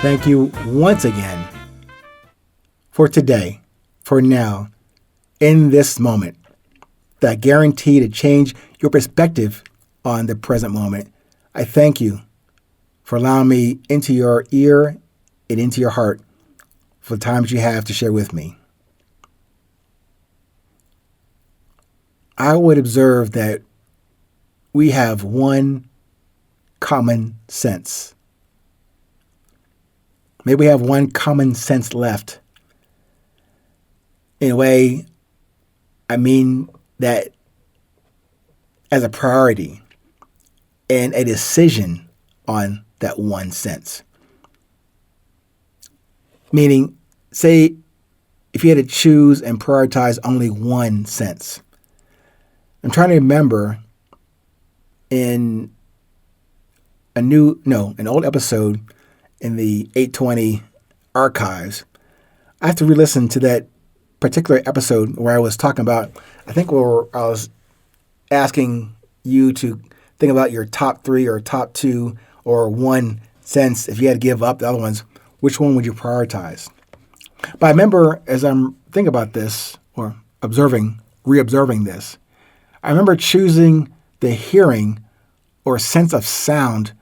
Thank you once again for today, for now, in this moment, that guarantee to change your perspective on the present moment. I thank you for allowing me into your ear and into your heart for the times you have to share with me. I would observe that we have one common sense. Maybe we have one common sense left. In a way, I mean that as a priority and a decision on that one sense. Meaning, say, if you had to choose and prioritize only one sense. I'm trying to remember in an old episode in the 820 archives, I have to re-listen to that particular episode where I was talking about, I was asking you to think about your top 3 or top 2 or one sense. If you had to give up the other ones, which one would you prioritize? But I remember as I'm thinking about this or re-observing this, I remember choosing the hearing or sense of sound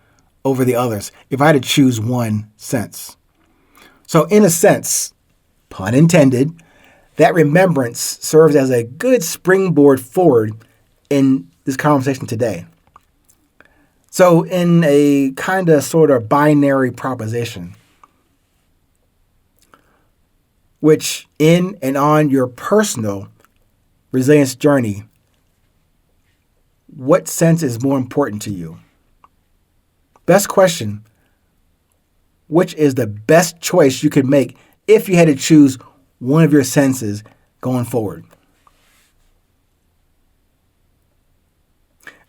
over the others if I had to choose one sense. So in a sense, pun intended, that remembrance serves as a good springboard forward in this conversation today. So in a kind of sort of binary proposition, which in and on your personal resilience journey, what sense is more important to you? Best question, which is the best choice you could make if you had to choose one of your senses going forward?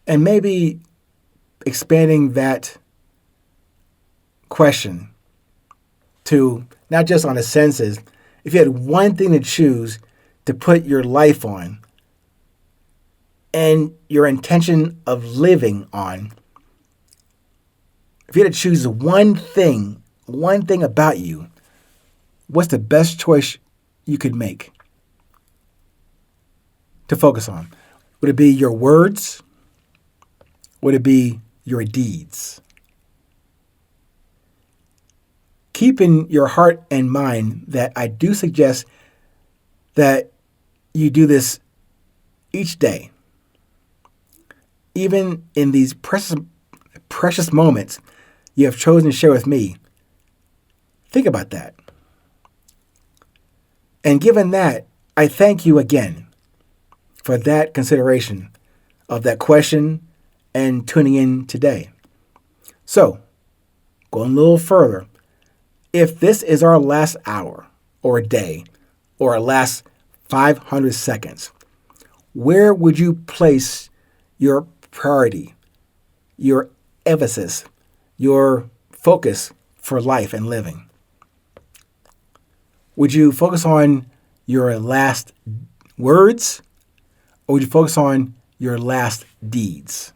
And maybe expanding that question to not just on the senses, if you had one thing to choose to put your life on and your intention of living on, if you had to choose one thing about you, what's the best choice you could make to focus on? Would it be your words? Would it be your deeds? Keep in your heart and mind that I do suggest that you do this each day. Even in these precious moments you have chosen to share with me, think about that. And given that, I thank you again for that consideration of that question and tuning in today. So, going a little further, if this is our last hour or day or our last 500 seconds, where would you place your priority, your emphasis, your focus for life and living? Would you focus on your last words, or would you focus on your last deeds?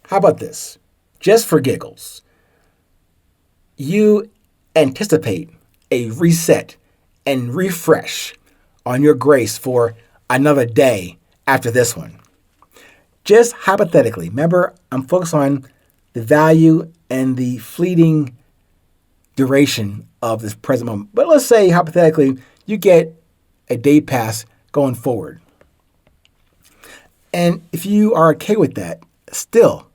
How about this? Just for giggles, you anticipate a reset and refresh on your grace for another day after this one. Just hypothetically, remember, I'm focused on the value and the fleeting duration of this present moment. But let's say, hypothetically, you get a day pass going forward. And if you are okay with that, still,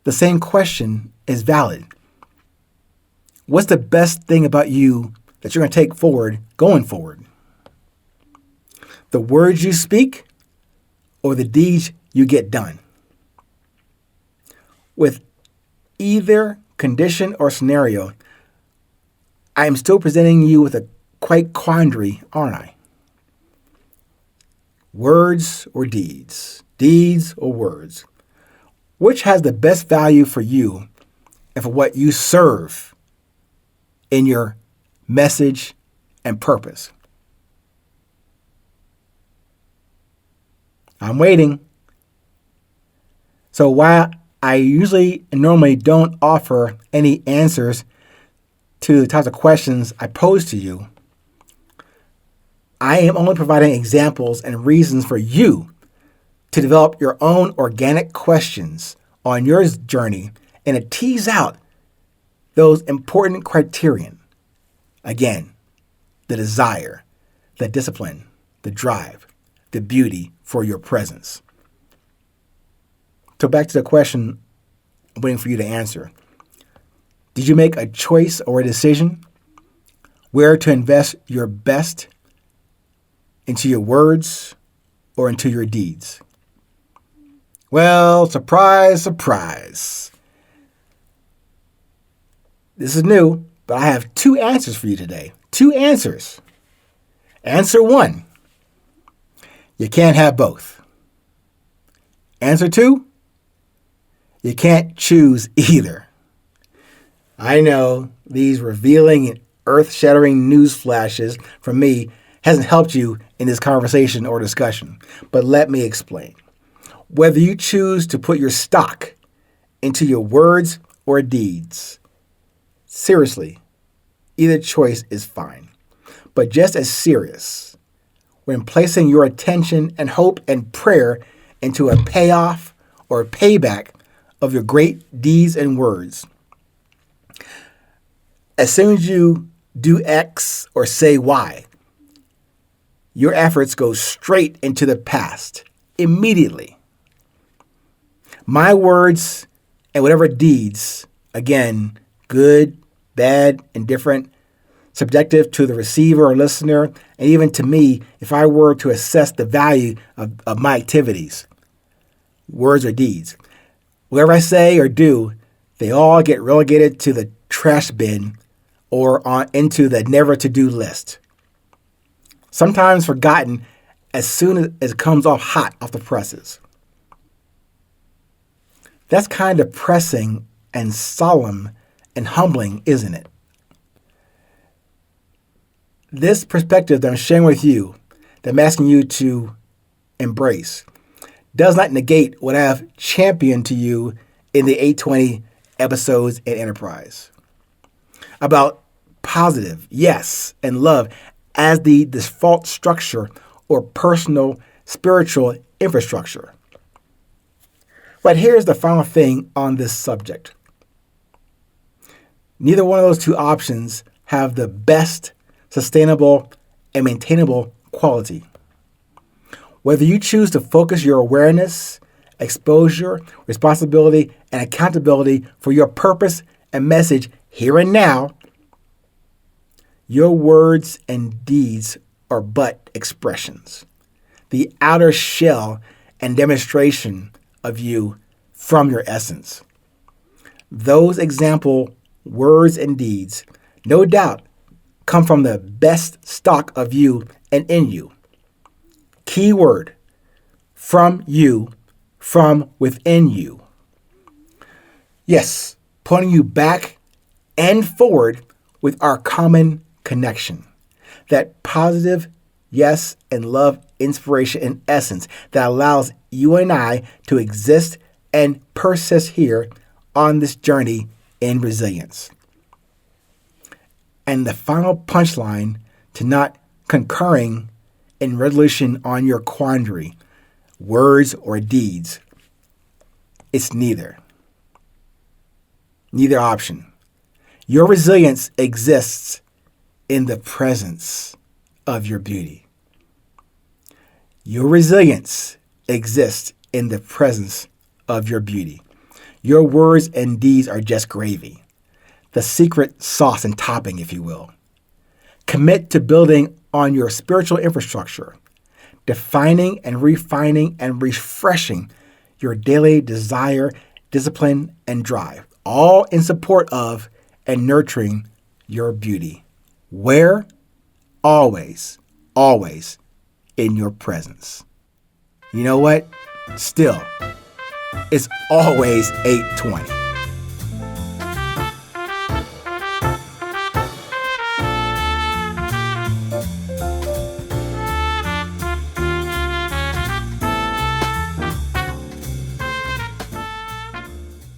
the same question is valid. What's the best thing about you that you're going to take forward going forward? The words you speak or the deeds you get done? With either condition or scenario, I am still presenting you with a quite quandary, aren't I? Words or deeds? Deeds or words? Which has the best value for you and for what you serve in your message and purpose? I'm waiting. So while I usually and normally don't offer any answers to the types of questions I pose to you. I am only providing examples and reasons for you to develop your own organic questions on your journey and to tease out those important criterion. Again, the desire, the discipline, the drive, the beauty for your presence. So back to the question I'm waiting for you to answer. Did you make a choice or a decision where to invest your best into your words or into your deeds? Well, surprise, surprise. This is new, but I have 2 answers for you today. 2 answers. Answer 1, you can't have both. Answer 2, you can't choose either. I know these revealing and earth-shattering news flashes from me hasn't helped you in this conversation or discussion, but let me explain. Whether you choose to put your stock into your words or deeds, seriously, either choice is fine. But just as serious, when placing your attention and hope and prayer into a payoff or payback of your great deeds and words. As soon as you do X or say Y, your efforts go straight into the past immediately. My words and whatever deeds, again, good, bad, indifferent, subjective to the receiver or listener, and even to me, if I were to assess the value of my activities, words or deeds. Whatever I say or do, they all get relegated to the trash bin or into the never to do list. Sometimes forgotten as soon as it comes off hot off the presses. That's kind of depressing and solemn and humbling, isn't it? This perspective that I'm sharing with you, that I'm asking you to embrace, does not negate what I have championed to you in the 820 episodes in Enterprise. About positive, yes, and love as the default structure or personal spiritual infrastructure. But here's the final thing on this subject. Neither one of those 2 options have the best sustainable and maintainable quality. Whether you choose to focus your awareness, exposure, responsibility, and accountability for your purpose and message here and now, your words and deeds are but expressions, the outer shell and demonstration of you from your essence. Those example words and deeds, no doubt, come from the best stock of you and in you. Key word, from you, from within you. Yes, pointing you back and forward with our common connection. That positive, yes, and love inspiration and essence that allows you and I to exist and persist here on this journey in resilience. And the final punchline to not concurring in resolution on your quandary, words or deeds, it's neither. Neither option. Your resilience exists in the presence of your beauty. Your resilience exists in the presence of your beauty. Your words and deeds are just gravy, the secret sauce and topping, if you will. Commit to building on your spiritual infrastructure, defining and refining and refreshing your daily desire, discipline, and drive, all in support of and nurturing your beauty. Where? Always, always in your presence. You know what? Still, it's always 820.